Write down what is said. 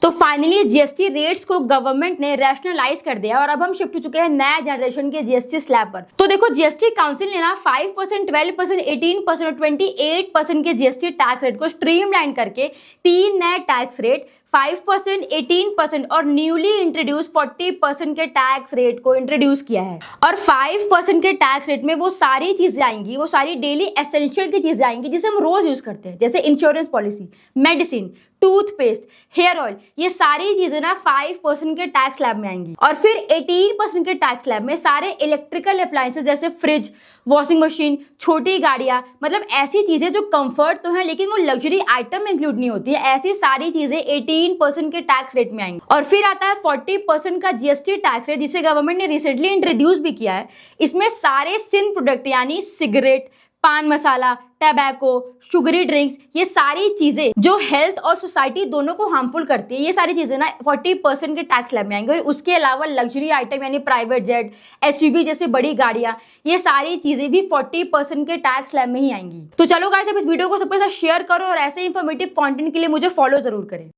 तो finally GST rates को government ने रैशनलाइज कर दिया और अब हम शिफ्ट हो चुके हैं नया जनरेशन के जीएसटी स्लैब पर। तो देखो जीएसटी काउंसिल ने ना 5%, 12%, 18% और 28% के जीएसटी टैक्स रेट को स्ट्रीमलाइन करके 3 नए टैक्स रेट 5%, 18% और न्यूली इंट्रोड्यूस 40% के टैक्स रेट को इंट्रोड्यूस किया है। और 5% के टैक्स रेट में वो सारी चीजें आएंगी, वो सारी डेली एसेंशियल की चीजें आएंगी जिसे हम रोज यूज करते हैं, जैसे insurance policy, medicine, toothpaste, hair oil, ये सारी चीजें ना 5% के टैक्स स्लैब में आएंगी। और फिर 18% के टैक्स स्लैब में सारे इलेक्ट्रिकल अप्लायंसेस जैसे फ्रिज, वॉशिंग मशीन, छोटी गाड़ियां, मतलब ऐसी चीजें जो कंफर्ट तो है लेकिन वो लग्जरी आइटम इंक्लूड नहीं होती है, ऐसी सारी चीजें 18% के टैक्स रेट में आएंगी। और फिर आता है 40% का जीएसटी टैक्स रेट, जिसे गवर्नमेंट ने रिसेंटली इंट्रोड्यूस भी किया है। इसमें सारे सिन प्रोडक्ट यानी सिगरेट, पान मसाला, टैबैको, शुगरी ड्रिंक्स, ये सारी चीजें जो हेल्थ और सोसाइटी दोनों को हार्मफुल करती है, ये सारी चीजें ना 40% के टैक्स स्लैब में आएंगे। और उसके अलावा लग्जरी आइटम यानी प्राइवेट जेट, एसयूवी जैसे बड़ी गाड़ियां, ये सारी चीजें भी 40% के टैक्स स्लैब में ही आएंगी। तो चलो गाइस, अब इस वीडियो को सबके साथ शेयर करो और ऐसे इंफॉर्मेटिव कंटेंट के लिए मुझे फॉलो जरूर करें।